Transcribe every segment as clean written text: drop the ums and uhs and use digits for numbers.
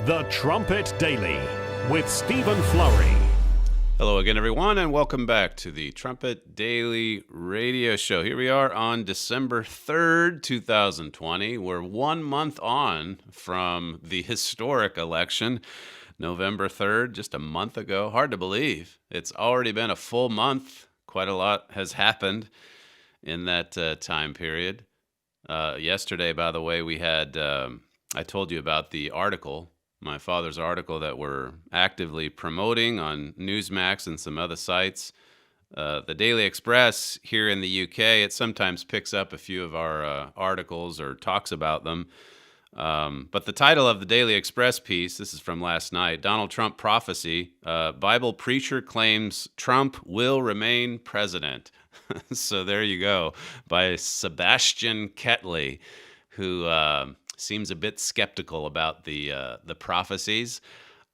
The Trumpet Daily with Stephen Flurry. Hello again, everyone, and welcome back to the Trumpet Daily Radio Show. Here we are on December 3rd, 2020. We're 1 month on from the historic election, November 3rd, just a month ago. Hard to believe. It's already been a full month. Quite a lot has happened in that time period. Yesterday, by the way, we had, I told you about the article, my father's article that we're actively promoting on Newsmax and some other sites. The Daily Express here in the UK, it sometimes picks up a few of our articles or talks about them. But the title of the Daily Express piece, this is from last night, Donald Trump Prophecy, Bible Preacher Claims Trump Will Remain President. So there you go, by Sebastian Ketley, who seems a bit skeptical about the prophecies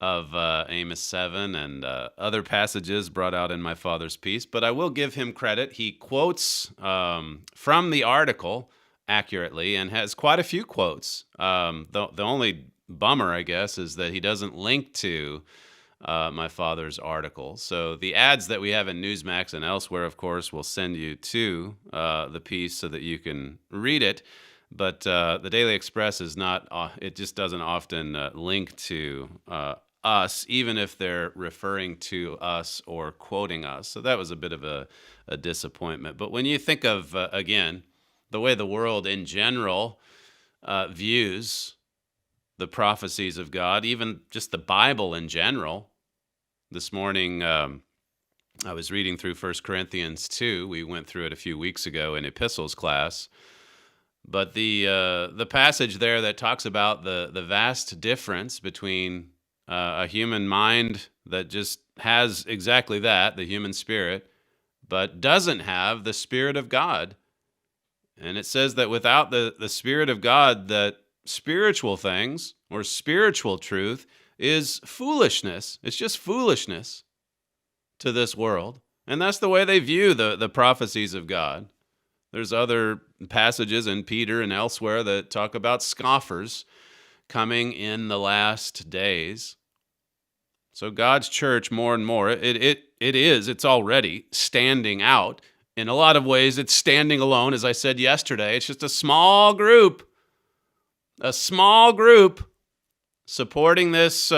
of Amos 7 and other passages brought out in my father's piece. But I will give him credit. He quotes from the article accurately and has quite a few quotes. The only bummer, I guess, is that he doesn't link to my father's article. So the ads that we have in Newsmax and elsewhere, of course, will send you to the piece so that you can read it. But the Daily Express is not, it just doesn't often link to us, even if they're referring to us or quoting us. So that was a bit of a disappointment. But when you think of, again, the way the world in general views the prophecies of God, even just the Bible in general. This morning, I was reading through 1 Corinthians 2. We went through it a few weeks ago in epistles class. But the passage there that talks about the vast difference between a human mind that just has exactly that, the human spirit, but doesn't have the Spirit of God. And it says that without the Spirit of God, that spiritual things or spiritual truth is foolishness. It's just foolishness to this world. And that's the way they view the prophecies of God. There's other passages in Peter and elsewhere that talk about scoffers coming in the last days. So God's church, more and more, it's already standing out. In a lot of ways, it's standing alone. As I said yesterday, it's just a small group supporting this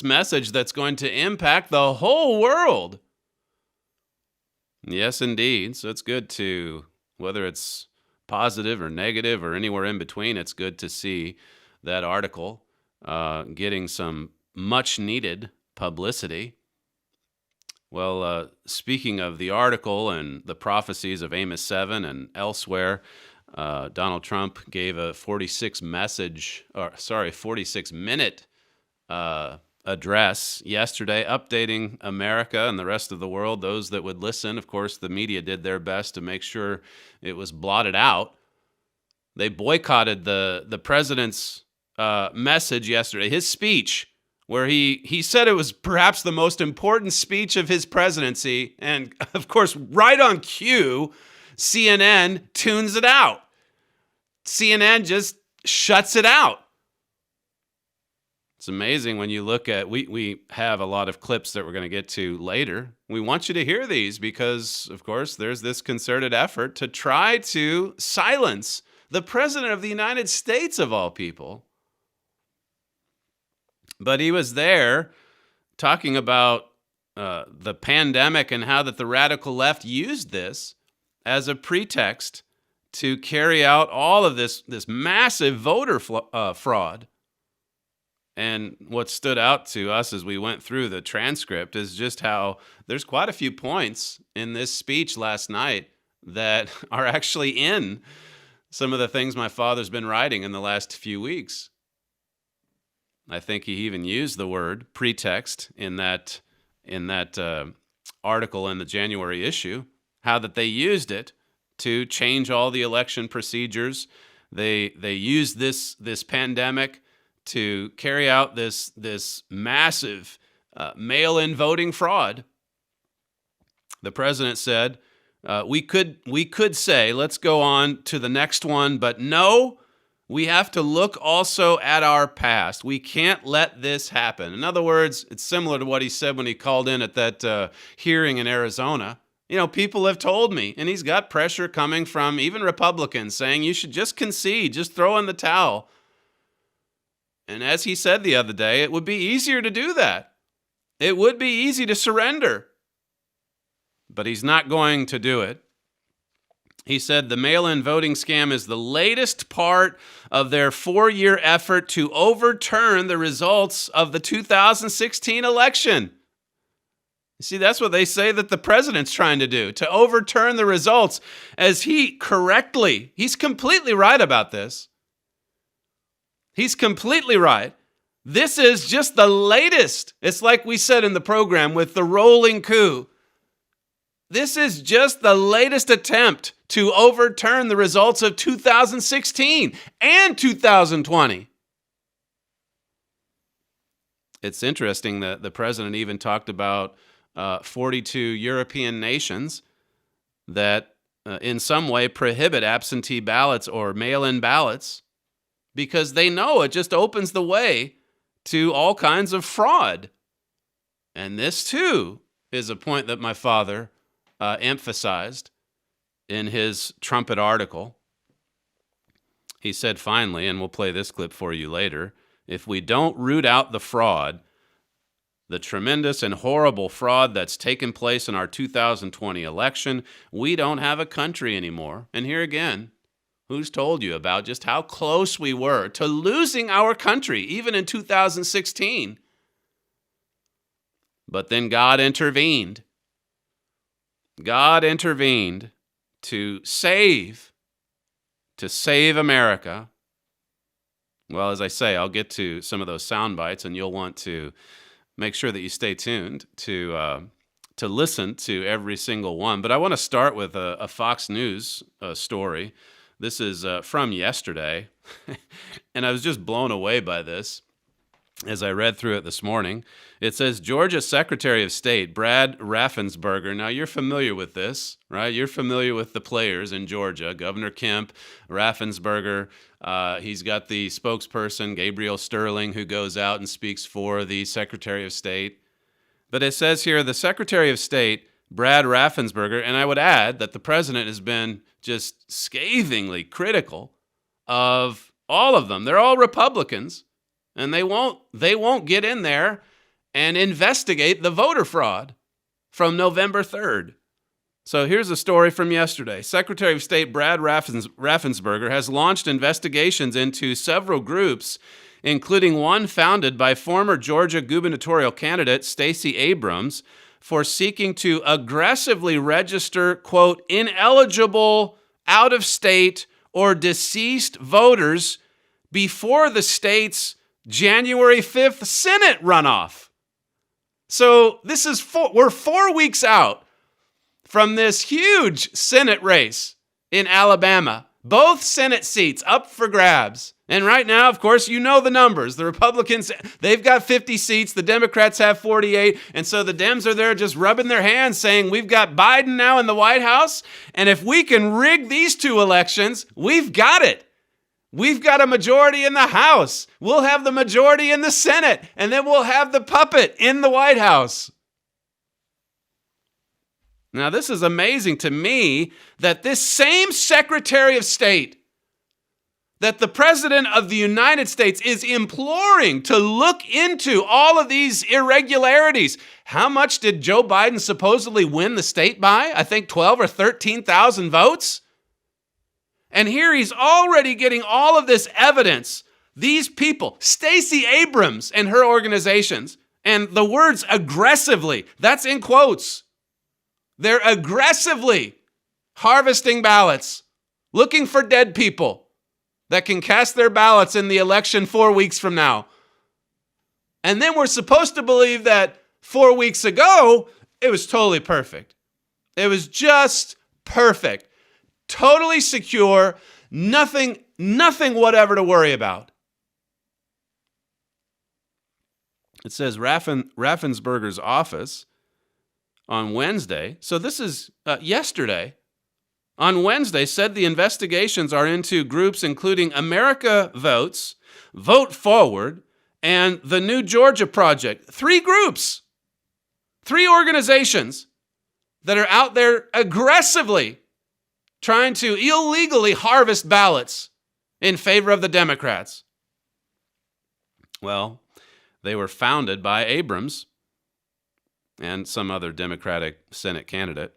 message that's going to impact the whole world. Yes, indeed. So it's good to, whether it's positive or negative or anywhere in between, it's good to see that article getting some much-needed publicity. Well, speaking of the article and the prophecies of Amos 7 and elsewhere, Donald Trump gave a 46-minute address yesterday, updating America and the rest of the world, those that would listen. Of course, the media did their best to make sure it was blotted out. They boycotted the president's message yesterday, his speech, where he said it was perhaps the most important speech of his presidency. And, of course, right on cue, CNN tunes it out. CNN just shuts it out. It's amazing when you look at, we have a lot of clips that we're going to get to later. We want you to hear these because, of course, there's this concerted effort to try to silence the President of the United States, of all people. But he was there talking about the pandemic and how that the radical left used this as a pretext to carry out all of this massive voter fraud. And what stood out to us as we went through the transcript is just how there's quite a few points in this speech last night that are actually in some of the things my father's been writing in the last few weeks. I think he even used the word pretext in that article in the January issue, how that they used it to change all the election procedures. They used this pandemic to carry out this massive mail-in voting fraud. The president said, we could say, let's go on to the next one, but no, we have to look also at our past. We can't let this happen. In other words, it's similar to what he said when he called in at that hearing in Arizona. People have told me, and he's got pressure coming from even Republicans saying you should just concede, just throw in the towel. And as he said the other day, it would be easier to do that. It would be easy to surrender. But he's not going to do it. He said the mail-in voting scam is the latest part of their 4-year effort to overturn the results of the 2016 election. You see, that's what they say that the president's trying to do, to overturn the results, as he's completely right about this. He's completely right. This is just the latest. It's like we said in the program with the rolling coup. This is just the latest attempt to overturn the results of 2016 and 2020. It's interesting that the president even talked about 42 European nations that in some way prohibit absentee ballots or mail-in ballots because they know it just opens the way to all kinds of fraud. And this, too, is a point that my father emphasized in his Trumpet article. He said finally, and we'll play this clip for you later, if we don't root out the fraud, the tremendous and horrible fraud that's taken place in our 2020 election, we don't have a country anymore. And here again, who's told you about just how close we were to losing our country, even in 2016? But then God intervened. God intervened to save America. Well, as I say, I'll get to some of those sound bites, and you'll want to make sure that you stay tuned to listen to every single one. But I want to start with a Fox News story. This is from yesterday, and I was just blown away by this as I read through it this morning. It says, Georgia Secretary of State Brad Raffensperger. Now, you're familiar with this, right? You're familiar with the players in Georgia. Governor Kemp, Raffensperger. He's got the spokesperson, Gabriel Sterling, who goes out and speaks for the Secretary of State. But it says here, the Secretary of State, Brad Raffensperger, and I would add that the president has been just scathingly critical of all of them. They're all Republicans, and they won't get in there and investigate the voter fraud from November 3rd. So here's a story from yesterday. Secretary of State Brad Raffensperger has launched investigations into several groups, including one founded by former Georgia gubernatorial candidate Stacy Abrams, for seeking to aggressively register, quote, ineligible, out-of-state, or deceased voters before the state's January 5th Senate runoff. So we're 4 weeks out from this huge Senate race in Alabama. Both Senate seats up for grabs. And right now, of course, you know the numbers. The Republicans, they've got 50 seats. The Democrats have 48. And so the Dems are there just rubbing their hands saying, we've got Biden now in the White House. And if we can rig these two elections, we've got it. We've got a majority in the House. We'll have the majority in the Senate. And then we'll have the puppet in the White House. Now, this is amazing to me that this same Secretary of State that the President of the United States is imploring to look into all of these irregularities. How much did Joe Biden supposedly win the state by? I think 12 or 13,000 votes. And here he's already getting all of this evidence. These people, Stacy Abrams and her organizations, and the words aggressively, that's in quotes. They're aggressively harvesting ballots, looking for dead people that can cast their ballots in the election 4 weeks from now. And then we're supposed to believe that 4 weeks ago, it was totally perfect. It was just perfect. Totally secure, nothing whatever to worry about. It says Raffensperger's office on Wednesday. So this is yesterday. on Wednesday said the investigations are into groups including America Votes, Vote Forward, and the New Georgia Project. 3 groups, 3 organizations that are out there aggressively trying to illegally harvest ballots in favor of the Democrats. Well, they were founded by Abrams and some other Democratic Senate candidate.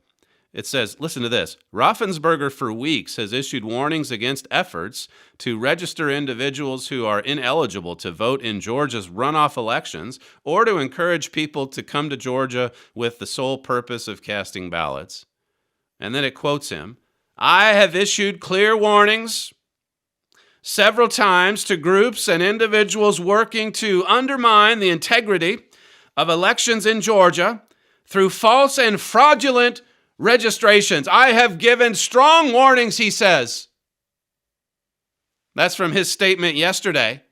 It says, listen to this, Raffensperger for weeks has issued warnings against efforts to register individuals who are ineligible to vote in Georgia's runoff elections or to encourage people to come to Georgia with the sole purpose of casting ballots. And then it quotes him, I have issued clear warnings several times to groups and individuals working to undermine the integrity of elections in Georgia through false and fraudulent registrations. I have given strong warnings, he says. That's from his statement yesterday.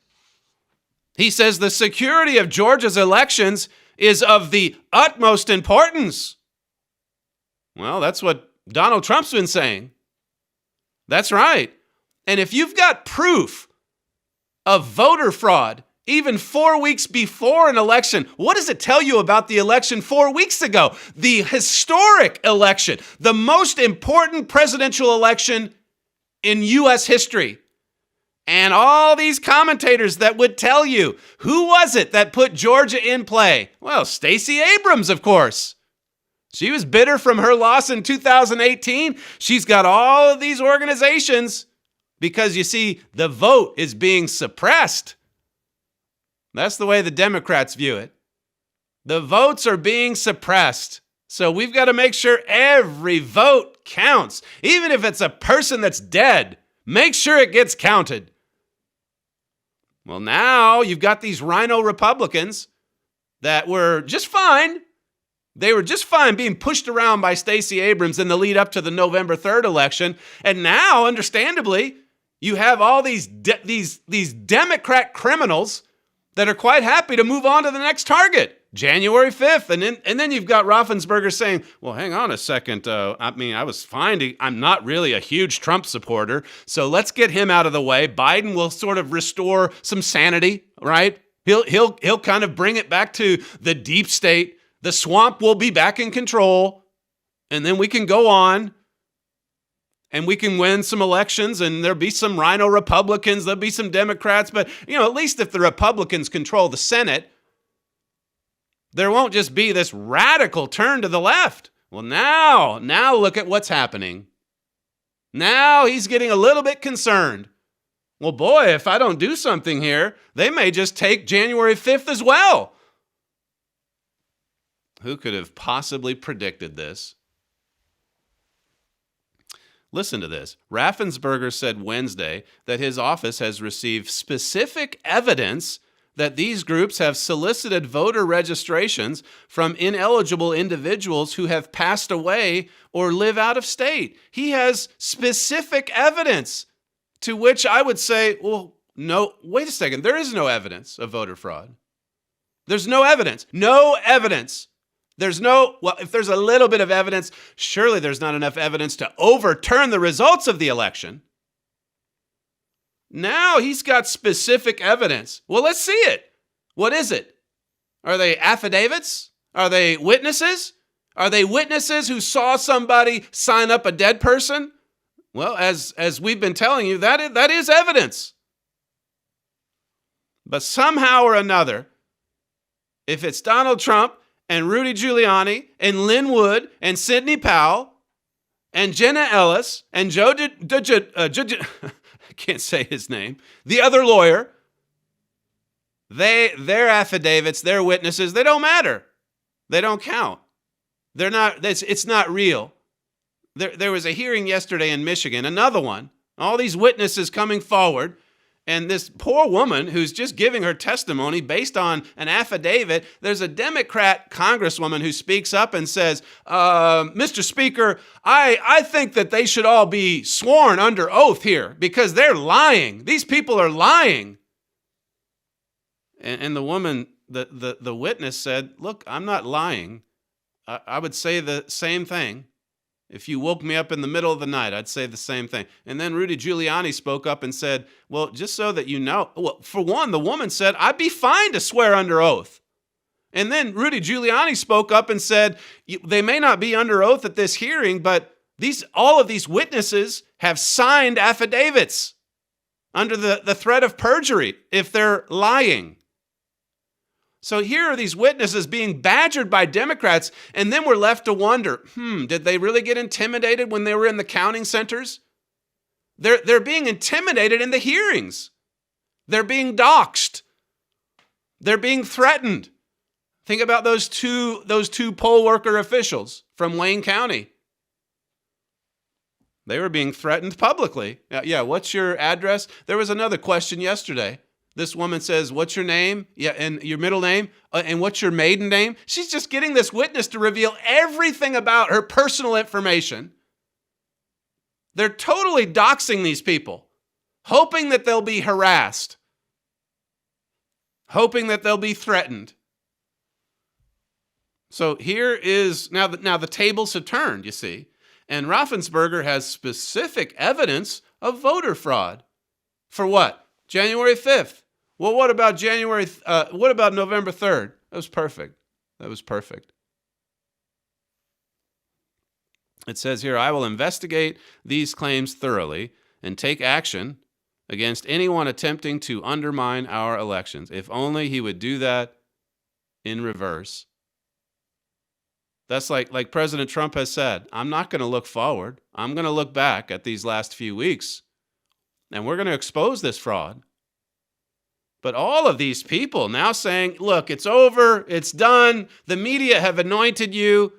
He says the security of Georgia's elections is of the utmost importance. Well, that's what Donald Trump's been saying. That's right. And if you've got proof of voter fraud, even 4 weeks before an election, what does it tell you about the election 4 weeks ago? The historic election, the most important presidential election in U.S. history. And all these commentators that would tell you, who was it that put Georgia in play? Well, Stacy Abrams, of course. She was bitter from her loss in 2018. She's got all of these organizations because, you see, the vote is being suppressed. That's the way the Democrats view it. The votes are being suppressed. So we've got to make sure every vote counts. Even if it's a person that's dead, make sure it gets counted. Well, now you've got these rhino Republicans that were just fine. They were just fine being pushed around by Stacy Abrams in the lead up to the November 3rd election. And now, understandably, you have all these Democrat criminals that are quite happy to move on to the next target, January 5th. And then you've got Raffensperger saying, well, hang on a second. I'm not really a huge Trump supporter, so let's get him out of the way. Biden will sort of restore some sanity, right? He'll kind of bring it back to the deep state. The swamp will be back in control, and then we can go on. And we can win some elections, and there'll be some rhino Republicans, there'll be some Democrats, but, at least if the Republicans control the Senate, there won't just be this radical turn to the left. Well, now look at what's happening. Now he's getting a little bit concerned. Well, boy, if I don't do something here, they may just take January 5th as well. Who could have possibly predicted this? Listen to this. Raffensperger said Wednesday that his office has received specific evidence that these groups have solicited voter registrations from ineligible individuals who have passed away or live out of state. He has specific evidence, to which I would say, well, no, wait a second. There is no evidence of voter fraud. There's no evidence. No evidence. If there's a little bit of evidence, surely there's not enough evidence to overturn the results of the election. Now he's got specific evidence. Well, let's see it. What is it? Are they affidavits? Are they witnesses? Are they witnesses who saw somebody sign up a dead person? Well, as we've been telling you, that is evidence. But somehow or another, if it's Donald Trump, and Rudy Giuliani, and Lynn Wood, and Sidney Powell, and Jenna Ellis, and I can't say his name, the other lawyer, their affidavits, their witnesses, they don't matter. They don't count. They're not. It's not real. There was a hearing yesterday in Michigan, another one. All these witnesses coming forward. And this poor woman who's just giving her testimony based on an affidavit, there's a Democrat congresswoman who speaks up and says, Mr. Speaker, I think that they should all be sworn under oath here because they're lying. These people are lying. And the woman, the witness said, look, I'm not lying. I would say the same thing. If you woke me up in the middle of the night, I'd say the same thing. And then Rudy Giuliani spoke up and said, well, just so that you know, well, for one, the woman said, I'd be fine to swear under oath. And then Rudy Giuliani spoke up and said, they may not be under oath at this hearing, but all of these witnesses have signed affidavits under the threat of perjury if they're lying. So here are these witnesses being badgered by Democrats, and then we're left to wonder, did they really get intimidated when they were in the counting centers? They're being intimidated in the hearings. They're being doxxed. They're being threatened. Think about those two poll worker officials from Wayne County. They were being threatened publicly. Yeah, what's your address? There was another question yesterday. This woman says, what's your name? Yeah, and your middle name? And what's your maiden name? She's just getting this witness to reveal everything about her personal information. They're totally doxing these people, hoping that they'll be harassed, hoping that they'll be threatened. So here is, now the tables have turned, you see, and Raffensperger has specific evidence of voter fraud. For what? January 5th. Well, what about November 3rd? That was perfect. It says here, I will investigate these claims thoroughly and take action against anyone attempting to undermine our elections. If only he would do that in reverse. That's like President Trump has said, I'm not going to look forward. I'm going to look back at these last few weeks, and we're going to expose this fraud. But all of these people now saying, look, it's over, it's done, the media have anointed you,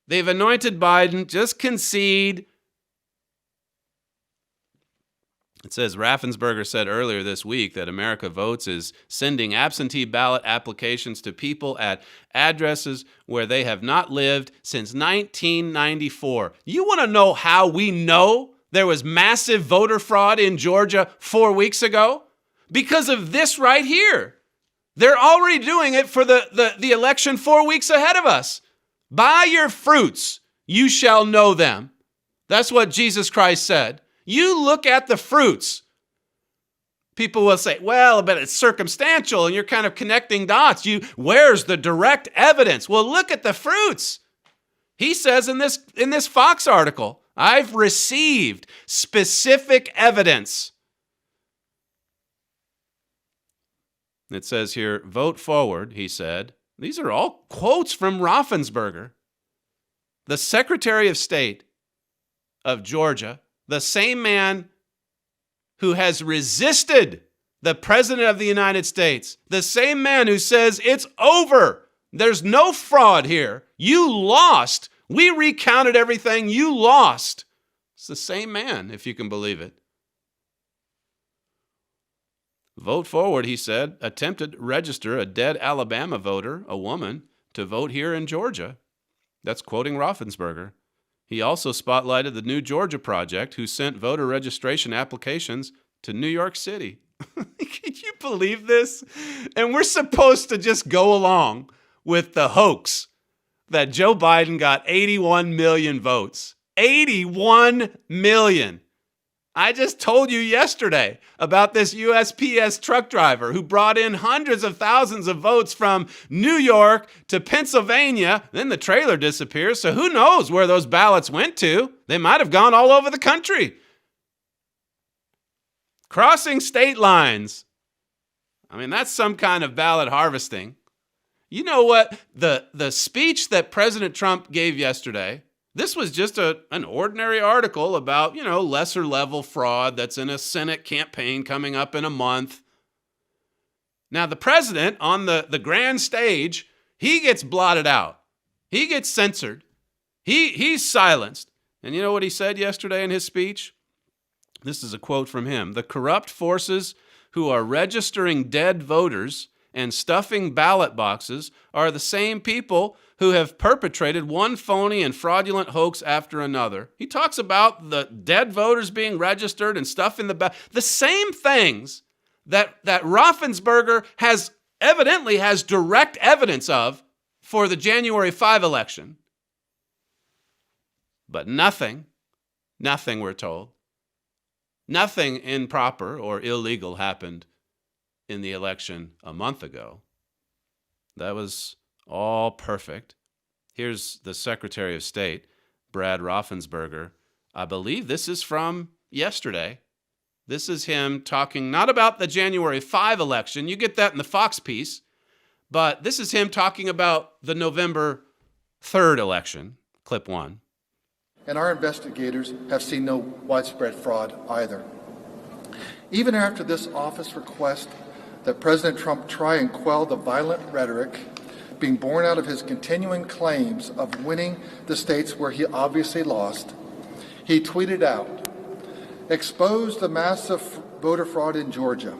they've anointed Biden, just concede. It says Raffensperger said earlier this week that America Votes is sending absentee ballot applications to people at addresses where they have not lived since 1994. You want to know how we know there was massive voter fraud in Georgia 4 weeks ago? Because of this right here. They're already doing it for the election 4 weeks ahead of us. By your fruits, you shall know them. That's what Jesus Christ said. You look at the fruits. People will say, well, but it's circumstantial and you're kind of connecting dots. Where's the direct evidence? Well, look at the fruits. He says in this Fox article, I've received specific evidence. It says here, vote forward, he said. These are all quotes from Raffensperger, the Secretary of State of Georgia, the same man who has resisted the President of the United States, the same man who says it's over. There's no fraud here. You lost. We recounted everything. You lost. It's the same man, if you can believe it. Vote forward, he said, attempted to register a dead Alabama voter, a woman, to vote here in Georgia. That's quoting Raffensperger. He also spotlighted the New Georgia Project, who sent voter registration applications to New York City. Can you believe this? And we're supposed to just go along with the hoax that Joe Biden got 81 million votes. 81 million. I just told you yesterday about this USPS truck driver who brought in hundreds of thousands of votes from New York to Pennsylvania. Then the trailer disappears, so who knows where those ballots went to? They might have gone all over the country. Crossing state lines. I mean, that's some kind of ballot harvesting. You know what? The speech that President Trump gave yesterday, this was just an ordinary article about, lesser level fraud that's in a Senate campaign coming up in a month. Now, the president on the grand stage, he gets blotted out. He gets censored. He's silenced. And you know what he said yesterday in his speech? This is a quote from him. The corrupt forces who are registering dead voters and stuffing ballot boxes are the same people who have perpetrated one phony and fraudulent hoax after another. He talks about the dead voters being registered and stuff in the ballot. The same things that Raffensperger evidently has direct evidence of for the January 5 election. But nothing, we're told, nothing improper or illegal happened in the election a month ago. That was all perfect. Here's the Secretary of State, Brad Raffensperger. I believe this is from yesterday. This is him talking not about the January 5 election. You get that in the Fox piece. But this is him talking about the November 3rd election, clip 1. And our investigators have seen no widespread fraud either. Even after this office request that President Trump try and quell the violent rhetoric being born out of his continuing claims of winning the states where he obviously lost, he tweeted out, "Expose the massive voter fraud in Georgia."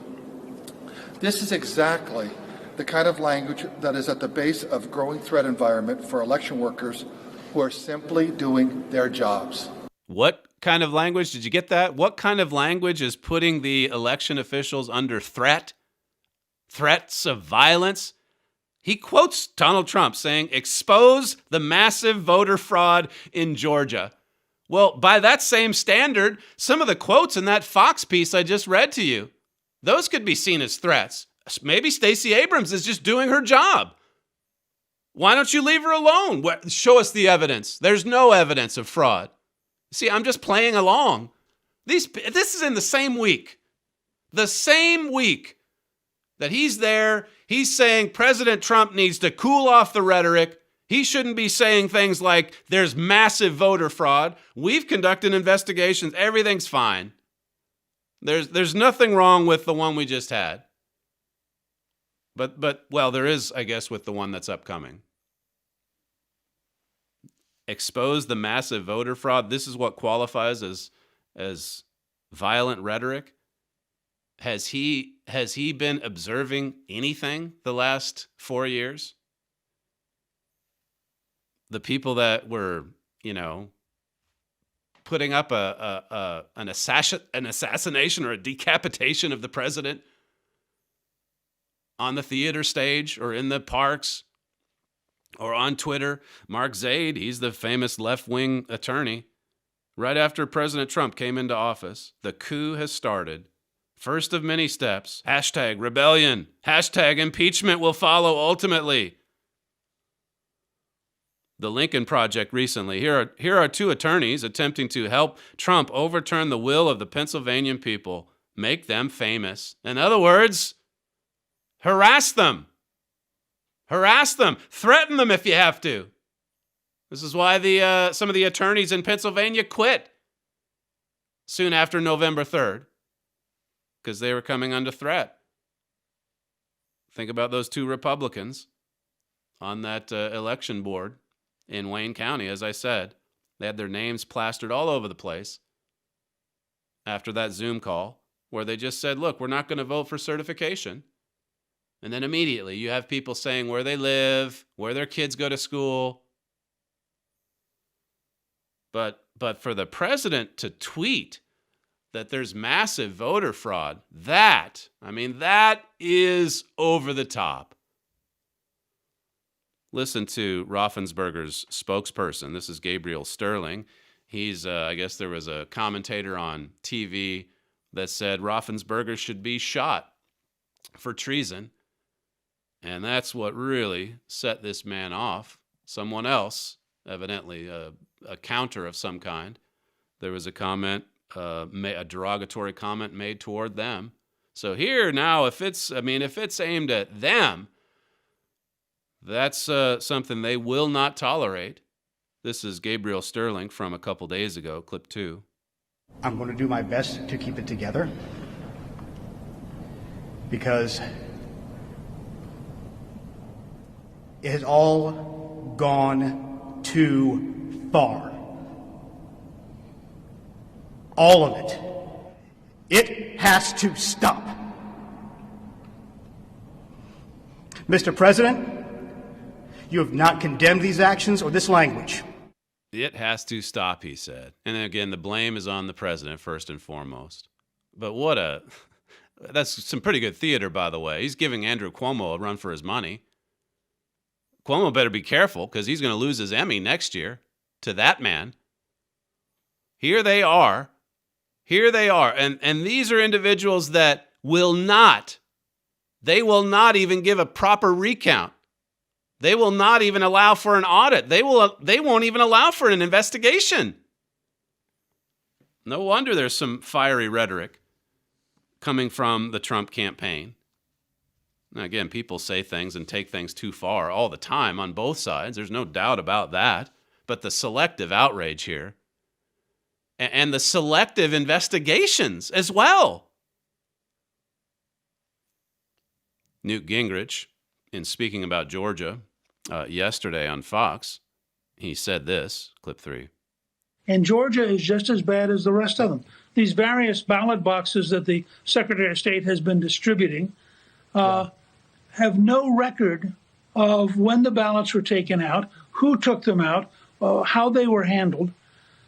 This is exactly the kind of language that is at the base of a growing threat environment for election workers who are simply doing their jobs. What kind of language? Did you get that? What kind of language is putting the election officials under threat? Threats of violence? He quotes Donald Trump saying, "Expose the massive voter fraud in Georgia." Well, by that same standard, some of the quotes in that Fox piece I just read to you, those could be seen as threats. Maybe Stacy Abrams is just doing her job. Why don't you leave her alone? Show us the evidence. There's no evidence of fraud. See, I'm just playing along. This is in the same week. The same week that he's there, he's saying President Trump needs to cool off the rhetoric. He shouldn't be saying things like there's massive voter fraud. We've conducted investigations. Everything's fine. There's nothing wrong with the one we just had. But well, there is, I guess, with the one that's upcoming. Expose the massive voter fraud. This is what qualifies as violent rhetoric. Has he been observing anything the last 4 years? The people that were, putting up an assassination or a decapitation of the president on the theater stage or in the parks or on Twitter. Mark Zaid, he's the famous left-wing attorney. Right after President Trump came into office, the coup has started. First of many steps. Hashtag rebellion. Hashtag impeachment will follow ultimately. The Lincoln Project recently. Here are two attorneys attempting to help Trump overturn the will of the Pennsylvania people. Make them famous. In other words, harass them. Harass them. Threaten them if you have to. This is why some of the attorneys in Pennsylvania quit soon after November 3rd, because they were coming under threat. Think about those two Republicans on that election board in Wayne County. As I said, they had their names plastered all over the place after that Zoom call where they just said, look, we're not going to vote for certification. And then immediately you have people saying where they live, where their kids go to school. But for the president to tweet that there's massive voter fraud, that is over the top. Listen to Raffensperger's spokesperson. This is Gabriel Sterling. He's, I guess there was a commentator on TV that said Raffensperger should be shot for treason. And that's what really set this man off. Someone else, evidently a counter of some kind. There was a comment, a derogatory comment made toward them. So here now, if it's aimed at them, that's something they will not tolerate. This is Gabriel Sterling from a couple days ago, clip 2. I'm going to do my best to keep it together because it has all gone too far. All of it. It has to stop. Mr. President, you have not condemned these actions or this language. It has to stop, he said. And again, the blame is on the president first and foremost. But that's some pretty good theater, by the way. He's giving Andrew Cuomo a run for his money. Cuomo better be careful because he's going to lose his Emmy next year to that man. Here they are. Here they are. And these are individuals that will not even give a proper recount. They will not even allow for an audit. They won't even allow for an investigation. No wonder there's some fiery rhetoric coming from the Trump campaign. Now, again, people say things and take things too far all the time on both sides. There's no doubt about that. But the selective outrage here and the selective investigations as well. Newt Gingrich, in speaking about Georgia yesterday on Fox, he said this, clip 3. And Georgia is just as bad as the rest of them. These various ballot boxes that the Secretary of State has been distributing have no record of when the ballots were taken out, who took them out, how they were handled.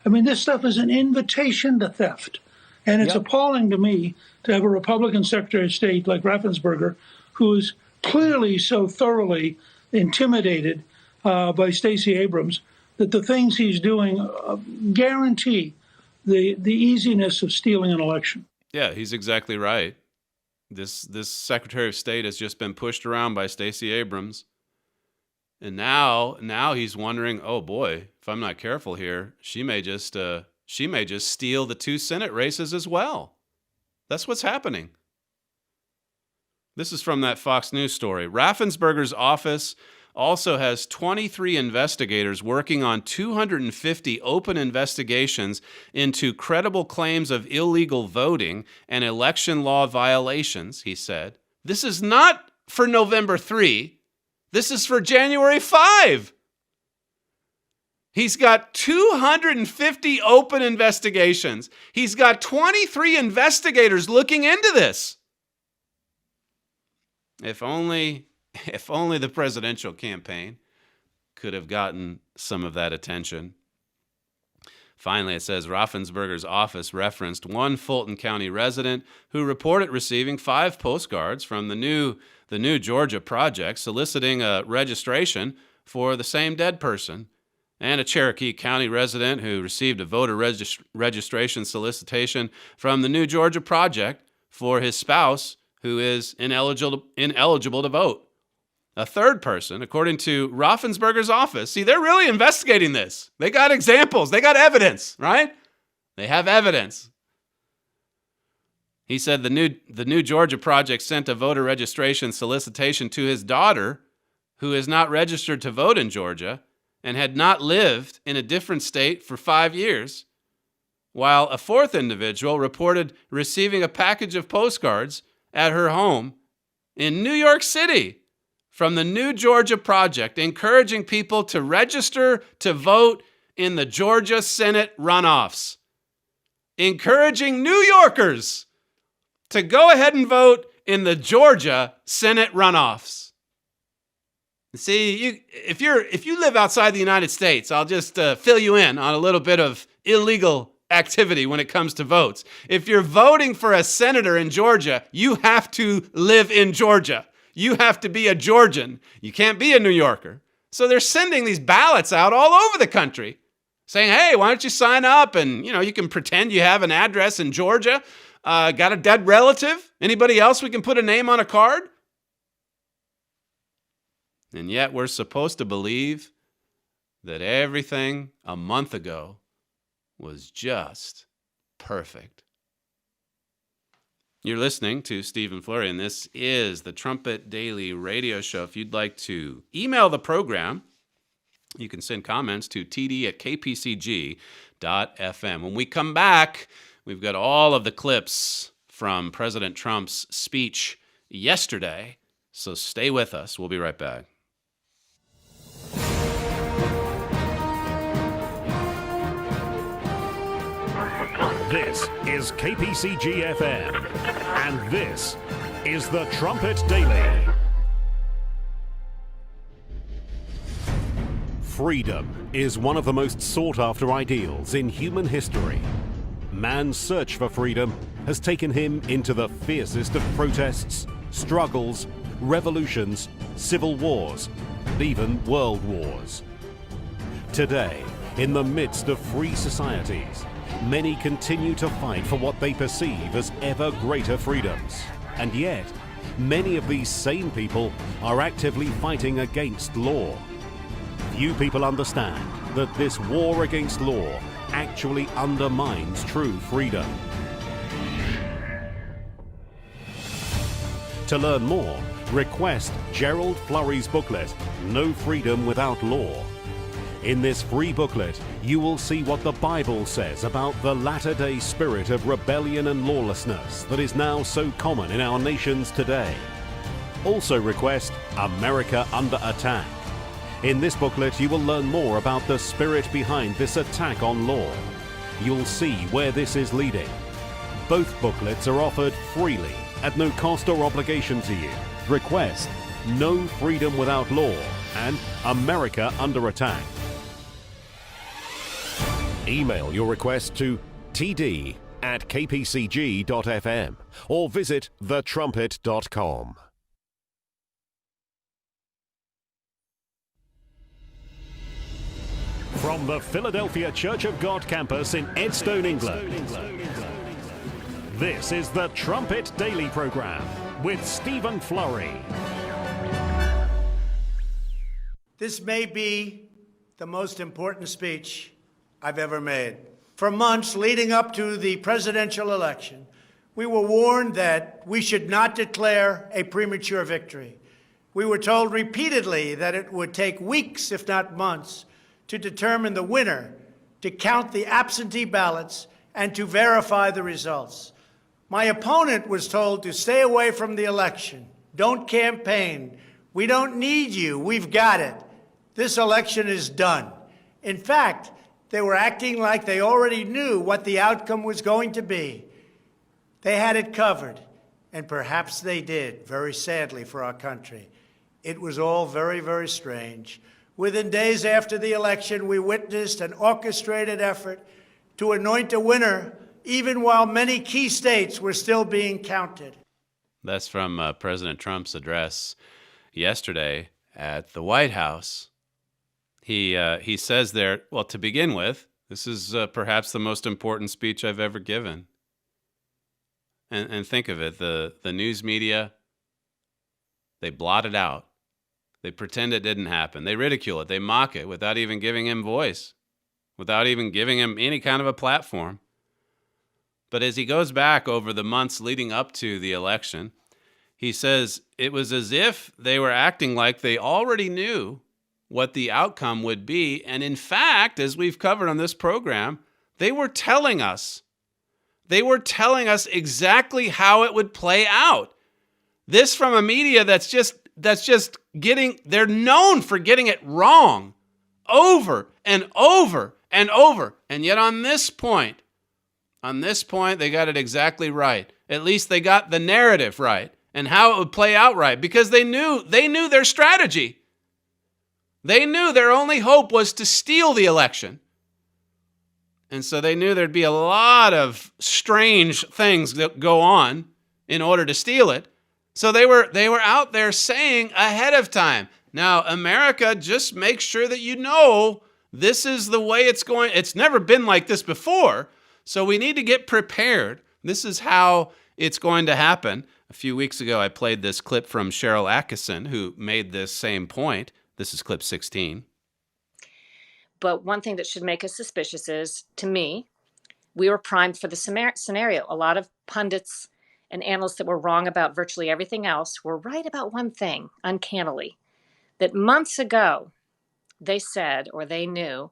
I mean, this stuff is an invitation to theft. And it's appalling to me to have a Republican Secretary of State like Raffensperger, who is clearly so thoroughly intimidated by Stacy Abrams, that the things he's doing guarantee the easiness of stealing an election. Yeah, he's exactly right. This Secretary of State has just been pushed around by Stacy Abrams. And now he's wondering, oh boy, if I'm not careful here, she may just steal the 2 Senate races as well. That's what's happening. This is from that Fox News story. Raffensperger's office also has 23 investigators working on 250 open investigations into credible claims of illegal voting and election law violations, he said. This is not for November 3. This is for January 5. He's got 250 open investigations. He's got 23 investigators looking into this. If only the presidential campaign could have gotten some of that attention. Finally, it says Raffensperger's office referenced one Fulton County resident who reported receiving 5 postcards from the new Georgia project soliciting a registration for the same dead person, and a Cherokee County resident who received a voter registration solicitation from the new Georgia project for his spouse who is ineligible to vote. A third person, according to Raffensperger's office, see, they're really investigating this. They got examples. They got evidence, right? They have evidence. He said the new Georgia project sent a voter registration solicitation to his daughter, who is not registered to vote in Georgia and had not lived in a different state for 5 years, while a fourth individual reported receiving a package of postcards at her home in New York City from the new Georgia project, encouraging people to register to vote in the Georgia Senate runoffs. Encouraging New Yorkers to go ahead and vote in the Georgia Senate runoffs. See, if you live outside the United States, I'll just fill you in on a little bit of illegal activity when it comes to votes. If you're voting for a senator in Georgia, you have to live in Georgia. You have to be a Georgian. You can't be a New Yorker. So they're sending these ballots out all over the country saying, hey, why don't you sign up? And, you can pretend you have an address in Georgia. Got a dead relative? Anybody else we can put a name on a card? And yet we're supposed to believe that everything a month ago was just perfect. You're listening to Stephen Flurry, and this is the Trumpet Daily Radio Show. If you'd like to email the program, you can send comments to td@kpcg.fm. When we come back, we've got all of the clips from President Trump's speech yesterday, so stay with us. We'll be right back. This is KPCG-FM, and this is the Trumpet Daily. Freedom is one of the most sought-after ideals in human history. Man's search for freedom has taken him into the fiercest of protests, struggles, revolutions, civil wars, and even world wars. Today, in the midst of free societies, many continue to fight for what they perceive as ever greater freedoms. And yet, many of these same people are actively fighting against law. Few people understand that this war against law actually undermines true freedom. To learn more, request Gerald Flurry's booklet, No Freedom Without Law. In this free booklet, you will see what the Bible says about the latter-day spirit of rebellion and lawlessness that is now so common in our nations today. Also request America Under Attack. In this booklet, you will learn more about the spirit behind this attack on law. You'll see where this is leading. Both booklets are offered freely at no cost or obligation to you. Request No Freedom Without Law and America Under Attack. Email your request to td@kpcg.fm or visit thetrumpet.com. From the Philadelphia Church of God campus in Edstone, England, this is the Trumpet Daily Program with Stephen Flurry. This may be the most important speech I've ever made. For months leading up to the presidential election, we were warned that we should not declare a premature victory. We were told repeatedly that it would take weeks, if not months, to determine the winner, to count the absentee ballots, and to verify the results. My opponent was told to stay away from the election. Don't campaign. We don't need you. We've got it. This election is done. In fact, they were acting like they already knew what the outcome was going to be. They had it covered, and perhaps they did, very sadly for our country. It was all very, very strange. Within days after the election, we witnessed an orchestrated effort to anoint a winner, even while many key states were still being counted. That's from President Trump's address yesterday at the White House. He says there, well, to begin with, this is perhaps the most important speech I've ever given. And think of it, the news media, they blot it out. They pretend it didn't happen. They ridicule it. They mock it without even giving him voice, without even giving him any kind of a platform. But as he goes back over the months leading up to the election, he says it was as if they were acting like they already knew what the outcome would be. And in fact, as we've covered on this program, they were telling us exactly how it would play out. This from a media that's just they're known for getting it wrong over and over and over. And yet on this point, they got it exactly right. At least they got the narrative right and how it would play out right, because they knew their strategy. They knew their only hope was to steal the election. And so they knew there'd be a lot of strange things that go on in order to steal it. So they were out there saying ahead of time, now, America, just make sure that you know this is the way it's going. It's never been like this before, so we need to get prepared. This is how it's going to happen. A few weeks ago, I played this clip from Cheryl Atkinson, who made this same point. This is clip 16. But one thing that should make us suspicious is, to me, we were primed for the scenario. A lot of pundits and analysts that were wrong about virtually everything else were right about one thing, uncannily, that months ago they said, or they knew,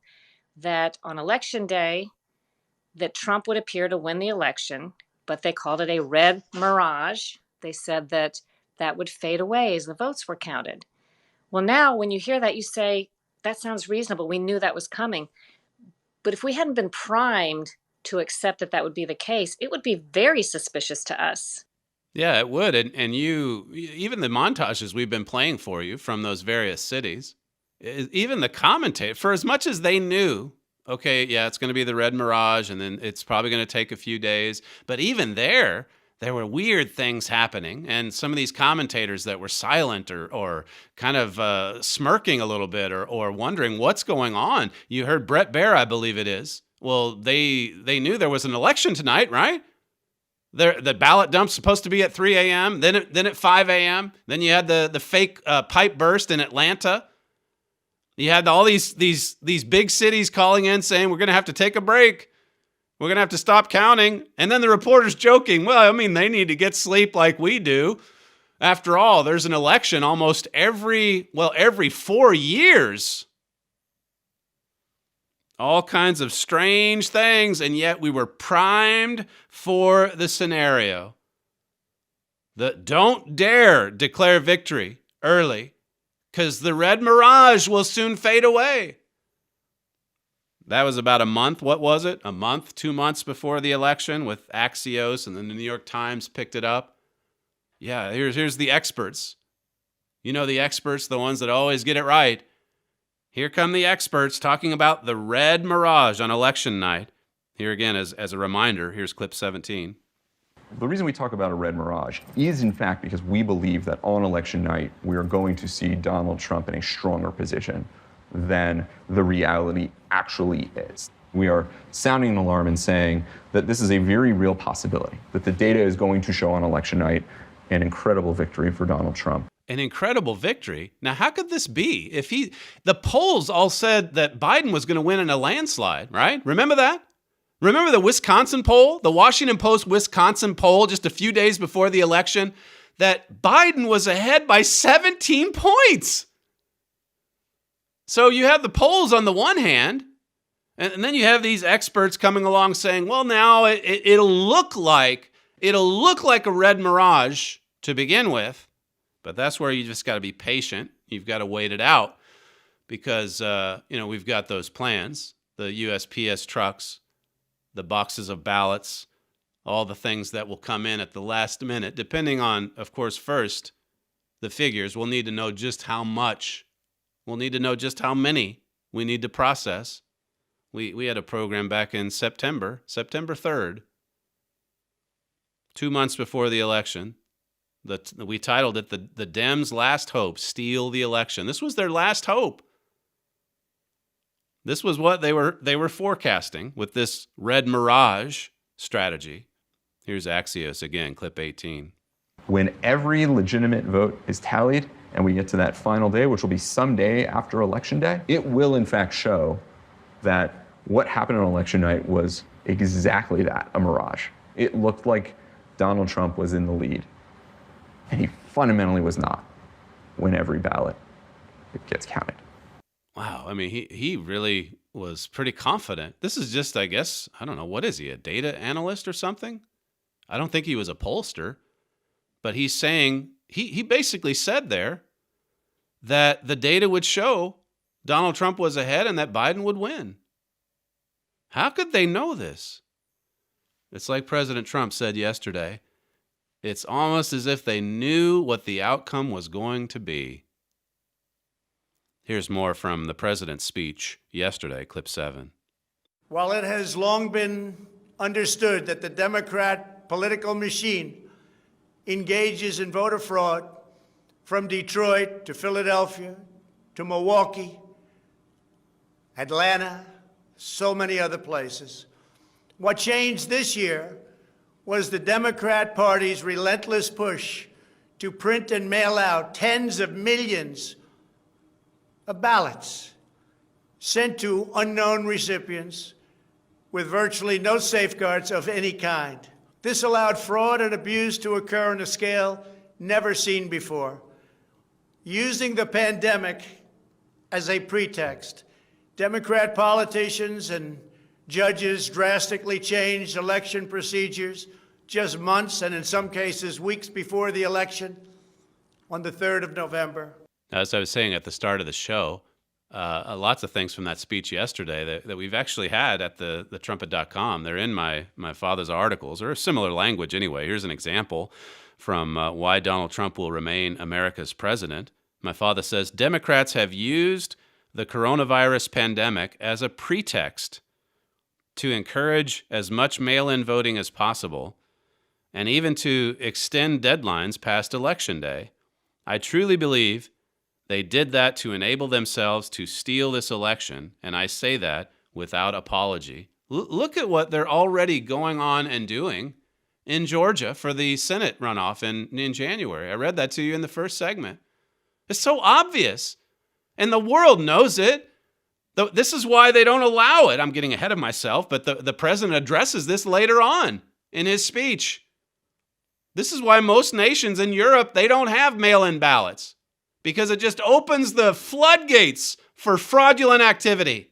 that on election day that Trump would appear to win the election, but they called it a red mirage. They said that that would fade away as the votes were counted. Well, now when you hear that, you say, that sounds reasonable. We knew that was coming. But if we hadn't been primed to accept that that would be the case, it would be very suspicious to us. Yeah, it would. And you, even the montages we've been playing for you from those various cities, even the commentator, for as much as they knew, okay, yeah, it's going to be the red mirage, and then it's probably going to take a few days. But even there were weird things happening. And some of these commentators that were silent or kind of smirking a little bit or wondering what's going on. You heard Brett Baer, I believe it is, Well, they knew there was an election tonight, right? The ballot dump's supposed to be at 3 a.m., then at 5 a.m. Then you had the fake pipe burst in Atlanta. You had all these big cities calling in saying, we're going to have to take a break. We're going to have to stop counting. And then the reporters joking, well, I mean, they need to get sleep like we do. After all, there's an election almost every 4 years. All kinds of strange things, and yet we were primed for the scenario. Don't dare declare victory early, because the red mirage will soon fade away. That was about a month, what was it? A month, 2 months before the election with Axios, and then the New York Times picked it up. Yeah, here's the experts. You know the experts, the ones that always get it right. Here come the experts talking about the red mirage on election night. Here again, as a reminder, here's clip 17. The reason we talk about a red mirage is, in fact, because we believe that on election night, we are going to see Donald Trump in a stronger position than the reality actually is. We are sounding an alarm and saying that this is a very real possibility, that the data is going to show on election night an incredible victory for Donald Trump. An incredible victory. Now, how could this be? The polls all said that Biden was going to win in a landslide, right? Remember that? Remember the Wisconsin poll, the Washington Post Wisconsin poll just a few days before the election, that Biden was ahead by 17 points. So you have the polls on the one hand, and then you have these experts coming along saying, well, now it'll look like a red mirage to begin with. But that's where you just got to be patient. You've got to wait it out because, we've got those plans, the USPS trucks, the boxes of ballots, all the things that will come in at the last minute, depending on, of course, first, the figures. We'll need to know just how much. We'll need to know just how many we need to process. We had a program back in September 3rd, 2 months before the election. We titled it the Dems' Last Hope, Steal the Election. This was their last hope. This was what they were forecasting with this red mirage strategy. Here's Axios again, clip 18. When every legitimate vote is tallied and we get to that final day, which will be someday after Election Day, it will in fact show that what happened on election night was exactly that, a mirage. It looked like Donald Trump was in the lead. And he fundamentally was not when every ballot gets counted. Wow. I mean, he really was pretty confident. This is just, I guess, I don't know, what is he, a data analyst or something? I don't think he was a pollster. But he's saying, he basically said there that the data would show Donald Trump was ahead and that Biden would win. How could they know this? It's like President Trump said yesterday. It's almost as if they knew what the outcome was going to be. Here's more from the president's speech yesterday, clip 7. While it has long been understood that the Democrat political machine engages in voter fraud from Detroit to Philadelphia to Milwaukee, Atlanta, so many other places, what changed this year was the Democrat Party's relentless push to print and mail out tens of millions of ballots sent to unknown recipients with virtually no safeguards of any kind. This allowed fraud and abuse to occur on a scale never seen before. Using the pandemic as a pretext, Democrat politicians and judges drastically changed election procedures just months and in some cases weeks before the election on the 3rd of November. As I was saying at the start of the show, lots of things from that speech yesterday that we've actually had at the trumpet.com. They're in my father's articles, or a similar language anyway. Here's an example from Why Donald Trump Will Remain America's President. My father says, Democrats have used the coronavirus pandemic as a pretext to encourage as much mail-in voting as possible, and even to extend deadlines past Election Day. I truly believe they did that to enable themselves to steal this election, and I say that without apology. Look at what they're already going on and doing in Georgia for the Senate runoff in January. I read that to you in the first segment. It's so obvious, and the world knows it. This is why they don't allow it. I'm getting ahead of myself, but the president addresses this later on in his speech. This is why most nations in Europe, they don't have mail-in ballots, because it just opens the floodgates for fraudulent activity.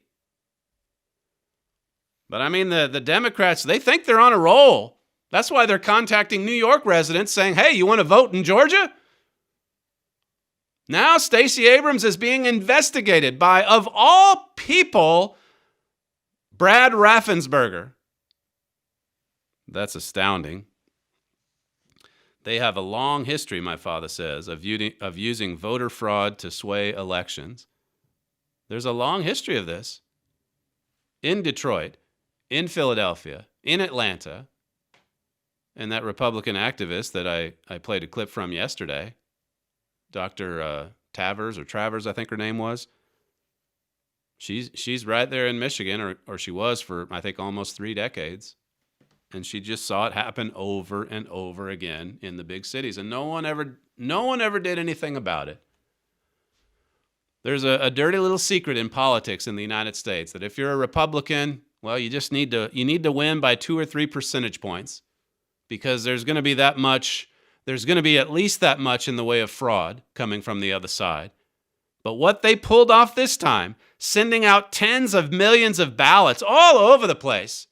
But I mean, the Democrats, they think they're on a roll. That's why they're contacting New York residents saying, hey, you want to vote in Georgia? Now Stacy Abrams is being investigated by, of all people, Brad Raffensperger. That's astounding. They have a long history, my father says, of using voter fraud to sway elections. There's a long history of this. In Detroit, in Philadelphia, in Atlanta, and that Republican activist that I played a clip from yesterday, Dr. Travers, I think her name was. She's right there in Michigan, or she was for, I think, almost 3 decades. And she just saw it happen over and over again in the big cities. And no one ever did anything about it. There's a dirty little secret in politics in the United States that if you're a Republican, well, you need to win by 2 or 3 percentage points, because there's going to be at least that much in the way of fraud coming from the other side. But what they pulled off this time, sending out tens of millions of ballots all over the place,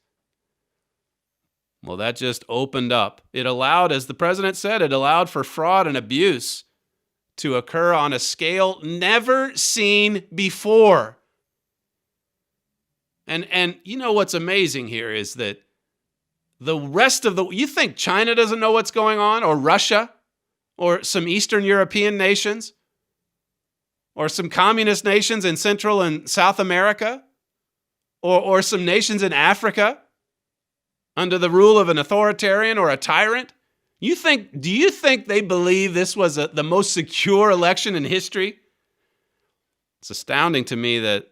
well, that just opened up. It allowed, as the president said, it allowed for fraud and abuse to occur on a scale never seen before. And you know what's amazing here is that the rest of you think China doesn't know what's going on, or Russia, or some Eastern European nations, or some communist nations in Central and South America, or some nations in Africa under the rule of an authoritarian or a tyrant? Do you think they believe this was the most secure election in history? It's astounding to me that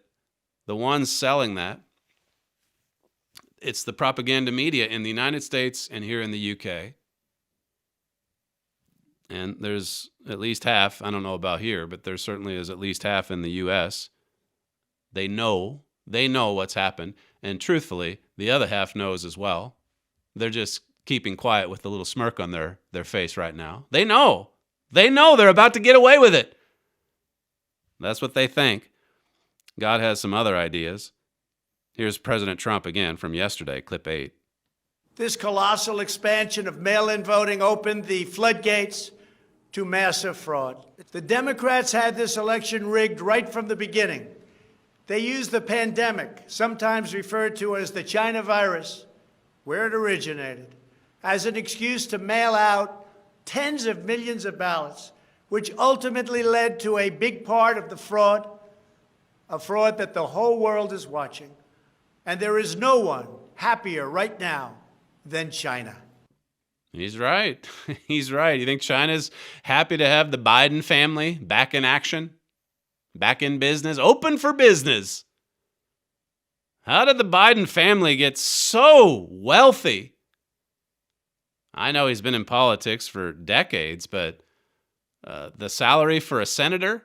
the ones selling that, it's the propaganda media in the United States and here in the UK. And there's at least half, I don't know about here, but there certainly is at least half in the US. They know what's happened. And truthfully, the other half knows as well. They're just keeping quiet with a little smirk on their face right now. They know they're about to get away with it. That's what they think. God has some other ideas. Here's President Trump again from yesterday, clip 8. This colossal expansion of mail-in voting opened the floodgates to massive fraud. The Democrats had this election rigged right from the beginning. They used the pandemic, sometimes referred to as the China virus, where it originated, as an excuse to mail out tens of millions of ballots, which ultimately led to a big part of the fraud, a fraud that the whole world is watching. And there is no one happier right now than China. He's right. He's right. You think China's happy to have the Biden family back in action, back in business, open for business? How did the Biden family get so wealthy? I know he's been in politics for decades, but the salary for a senator,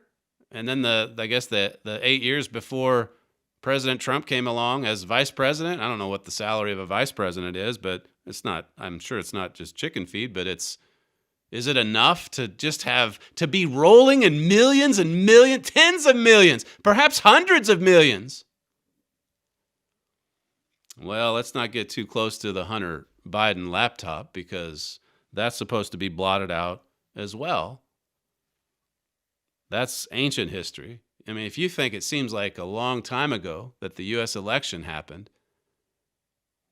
and then the 8 years before President Trump came along as vice president. I don't know what the salary of a vice president is, but it's not, I'm sure it's not just chicken feed, but is it enough to just to be rolling in millions and millions, tens of millions, perhaps hundreds of millions? Well, let's not get too close to the Hunter Biden laptop, because that's supposed to be blotted out as well. That's ancient history. I mean, if you think it seems like a long time ago that the U.S. election happened,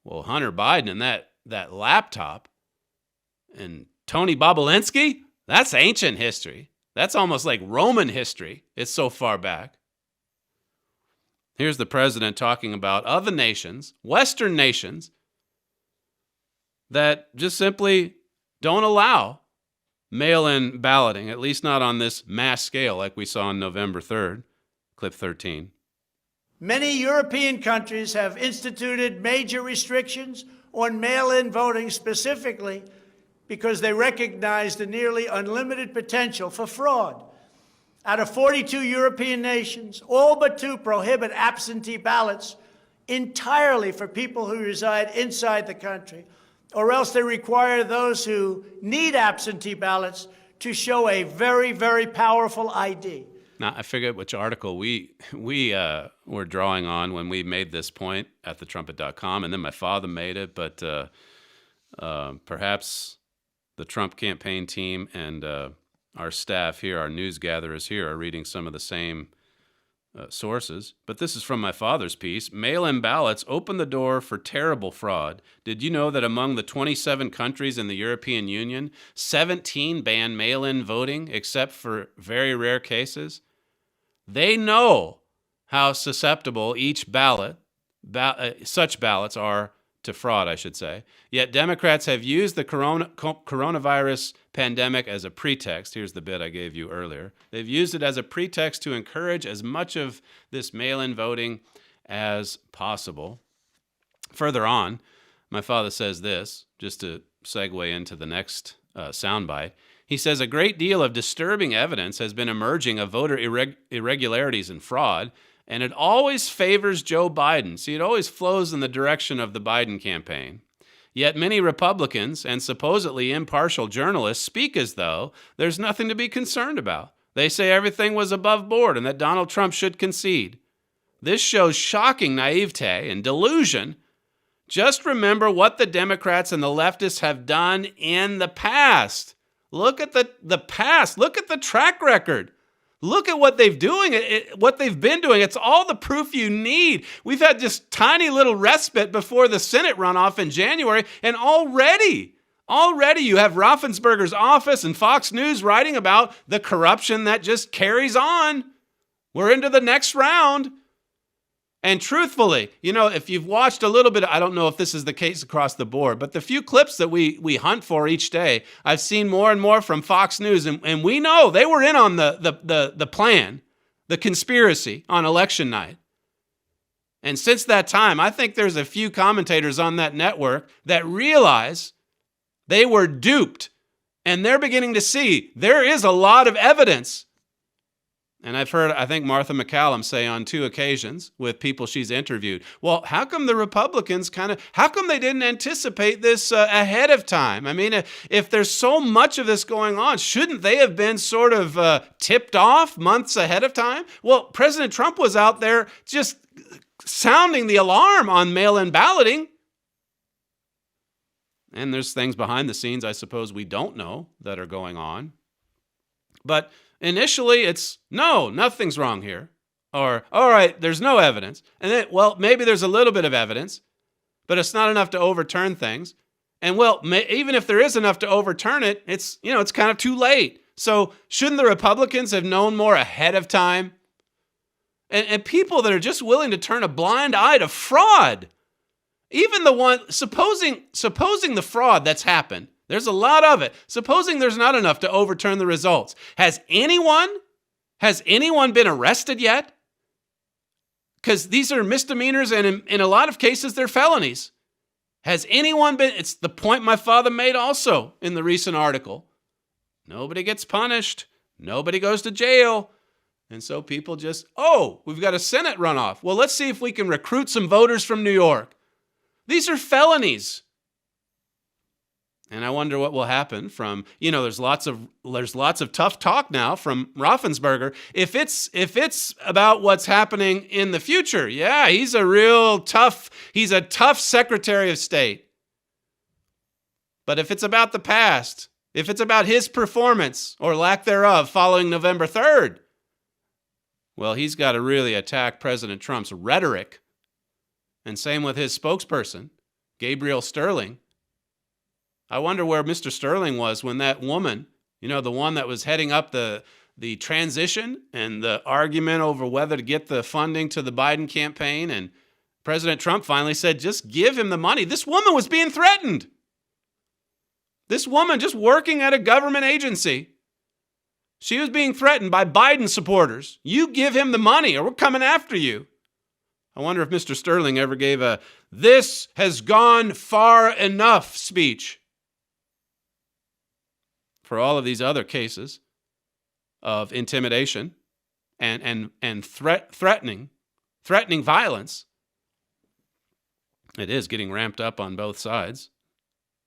well, Hunter Biden and that laptop and Tony Bobulinski, that's ancient history. That's almost like Roman history. It's so far back. Here's the president talking about other nations, Western nations, that just simply don't allow mail-in balloting, at least not on this mass scale like we saw on November 3rd, clip 13. Many European countries have instituted major restrictions on mail-in voting specifically because they recognize the nearly unlimited potential for fraud. Out of 42 European nations, all but 2 prohibit absentee ballots entirely for people who reside inside the country, or else they require those who need absentee ballots to show a very, very powerful ID. Now, I forget which article we were drawing on when we made this point at thetrumpet.com, and then my father made it, but perhaps the Trump campaign team and our staff here, our news gatherers here, are reading some of the same sources. But this is from my father's piece. Mail-in ballots open the door for terrible fraud. Did you know that among the 27 countries in the European Union, 17 ban mail-in voting except for very rare cases? They know how susceptible each such ballots are to fraud, I should say. Yet Democrats have used the coronavirus pandemic as a pretext. Here's the bit I gave you earlier. They've used it as a pretext to encourage as much of this mail-in voting as possible. Further on, my father says this, just to segue into the next soundbite. He says a great deal of disturbing evidence has been emerging of voter irregularities and fraud, and it always favors Joe Biden. See, it always flows in the direction of the Biden campaign. Yet many Republicans and supposedly impartial journalists speak as though there's nothing to be concerned about. They say everything was above board and that Donald Trump should concede. This shows shocking naivete and delusion. Just remember what the Democrats and the leftists have done in the past. Look at the past. Look at the track record. Look at what they've been doing. It's all the proof you need. We've had just tiny little respite before the Senate runoff in January, and already you have Raffensperger's office and Fox News writing about the corruption that just carries on. We're into the next round. And truthfully, if you've watched a little bit, I don't know if this is the case across the board, but the few clips that we hunt for each day, I've seen more and more from Fox News, and we know they were in on the plan, the conspiracy on election night. And since that time, I think there's a few commentators on that network that realize they were duped, and they're beginning to see there is a lot of evidence. And I've heard, I think, Martha McCallum say on 2 occasions with people she's interviewed, well, how come the Republicans how come they didn't anticipate this ahead of time? I mean, if there's so much of this going on, shouldn't they have been sort of tipped off months ahead of time? Well, President Trump was out there just sounding the alarm on mail-in balloting. And there's things behind the scenes, I suppose, we don't know that are going on. But initially, it's, no, nothing's wrong here. Or, all right, there's no evidence. And then, well, maybe there's a little bit of evidence, but it's not enough to overturn things. And, well, even if there is enough to overturn it, it's kind of too late. So shouldn't the Republicans have known more ahead of time? And people that are just willing to turn a blind eye to fraud, even the one, supposing the fraud that's happened, there's a lot of it. Supposing there's not enough to overturn the results. Has anyone been arrested yet? Because these are misdemeanors, and in a lot of cases, they're felonies. Has anyone been? It's the point my father made also in the recent article. Nobody gets punished. Nobody goes to jail. And so people just, we've got a Senate runoff. Well, let's see if we can recruit some voters from New York. These are felonies. And I wonder what will happen from, there's lots of tough talk now from Raffensperger. If it's about what's happening in the future, yeah, he's a tough Secretary of State. But if it's about the past, if it's about his performance or lack thereof following November 3rd, well, he's got to really attack President Trump's rhetoric. And same with his spokesperson, Gabriel Sterling. I wonder where Mr. Sterling was when that woman, the one that was heading up the transition and the argument over whether to get the funding to the Biden campaign, and President Trump finally said, just give him the money. This woman was being threatened. This woman just working at a government agency. She was being threatened by Biden supporters. You give him the money or we're coming after you. I wonder if Mr. Sterling ever gave a "this has gone far enough" speech for all of these other cases of intimidation and threatening violence. It is getting ramped up on both sides.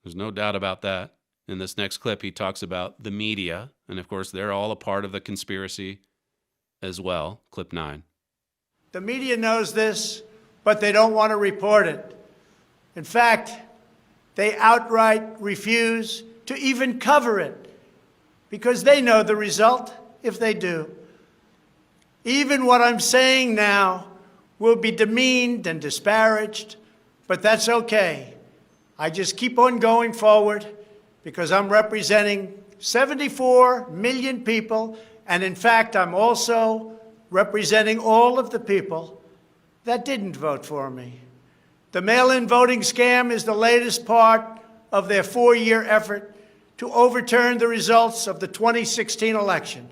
There's no doubt about that. In this next clip, he talks about the media, and of course, they're all a part of the conspiracy as well. Clip 9. The media knows this, but they don't want to report it. In fact, they outright refuse to even cover it because they know the result if they do. Even what I'm saying now will be demeaned and disparaged, but that's okay. I just keep on going forward because I'm representing 74 million people, and in fact, I'm also representing all of the people that didn't vote for me. The mail-in voting scam is the latest part of their 4-year effort to overturn the results of the 2016 election,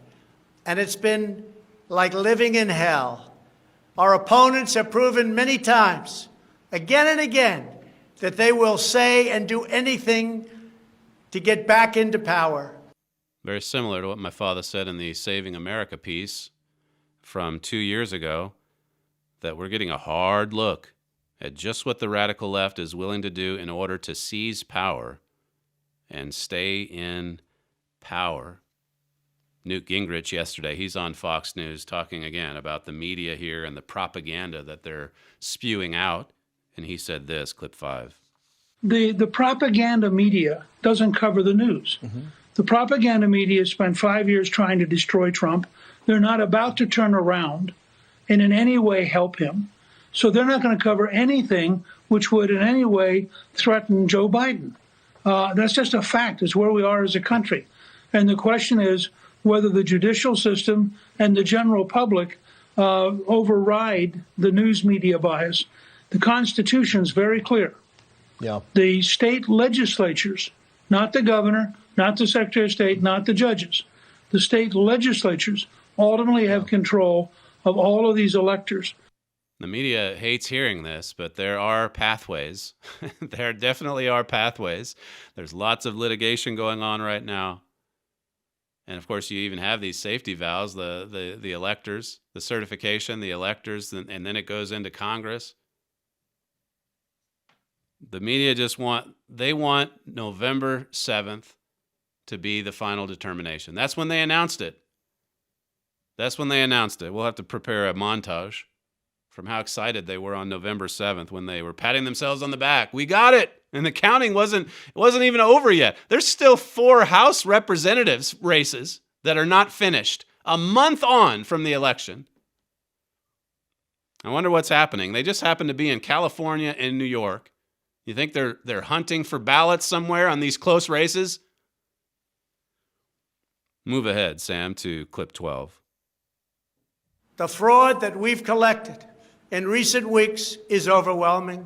and it's been like living in hell. Our opponents have proven many times, again and again, that they will say and do anything to get back into power. Very similar to what my father said in the Saving America piece from 2 years ago, that we're getting a hard look at just what the radical left is willing to do in order to seize power and stay in power. Newt Gingrich yesterday, he's on Fox News talking again about the media here and the propaganda that they're spewing out. And he said this, clip 5. The propaganda media doesn't cover the news. The propaganda media spent 5 years trying to destroy Trump. They're not about to turn around and in any way help him. So they're not going to cover anything which would in any way threaten Joe Biden. That's just a fact. It's where we are as a country. And the question is whether the judicial system and the general public override the news media bias. The Constitution is very clear. Yeah. The state legislatures, not the governor, not the Secretary of State, not the judges, the state legislatures ultimately have control of all of these electors. The media hates hearing this, but there are pathways. There definitely are pathways. There's lots of litigation going on right now. And of course, you even have these safety valves, the electors, the certification, the electors, and then it goes into Congress. The media just want November 7th to be the final determination. That's when they announced it. We'll have to prepare a montage from how excited they were on November 7th when they were patting themselves on the back. We got it. And the counting wasn't even over yet. There's still 4 House representatives races that are not finished a month on from the election. I wonder what's happening. They just happen to be in California and New York. You think they're hunting for ballots somewhere on these close races? Move ahead, Sam, to clip 12. The fraud that we've collected in recent weeks is overwhelming,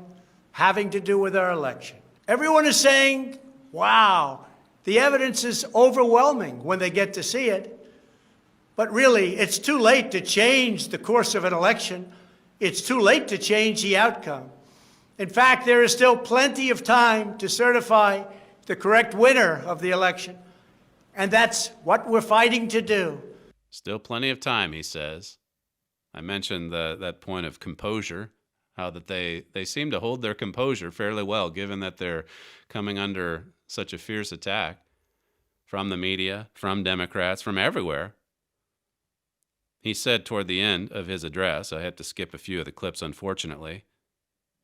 having to do with our election. Everyone is saying, wow, the evidence is overwhelming when they get to see it. But really, it's too late to change the course of an election. It's too late to change the outcome. In fact, there is still plenty of time to certify the correct winner of the election. And that's what we're fighting to do. Still plenty of time, he says. I mentioned that point of composure, how that they seem to hold their composure fairly well, given that they're coming under such a fierce attack from the media, from Democrats, from everywhere. He said toward the end of his address, I had to skip a few of the clips, unfortunately,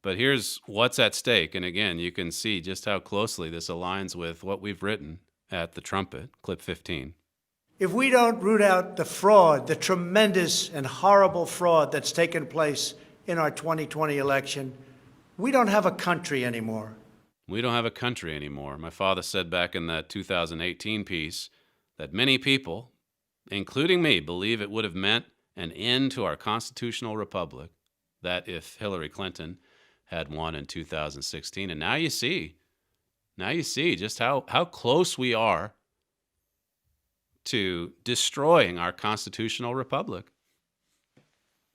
but here's what's at stake. And again, you can see just how closely this aligns with what we've written at the Trumpet, clip 15. If we don't root out the fraud, the tremendous and horrible fraud that's taken place in our 2020 election, we don't have a country anymore. We don't have a country anymore. My father said back in that 2018 piece that many people, including me, believe it would have meant an end to our constitutional republic, that if Hillary Clinton had won in 2016. And now you see just how close we are to destroying our constitutional republic.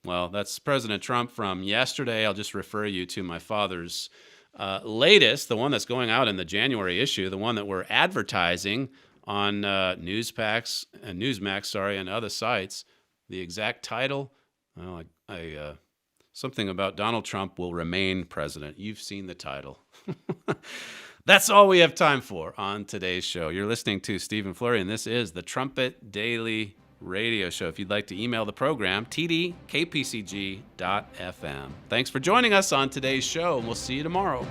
Well, that's President Trump from yesterday. I'll just refer you to my father's latest, the one that's going out in the January issue, the one that we're advertising on Newsmax, and other sites. The exact title, well, something about Donald Trump will remain president. You've seen the title. That's all we have time for on today's show. You're listening to Stephen Flurry, and this is the Trumpet Daily Radio Show. If you'd like to email the program, tdkpcg.fm. Thanks for joining us on today's show, and we'll see you tomorrow.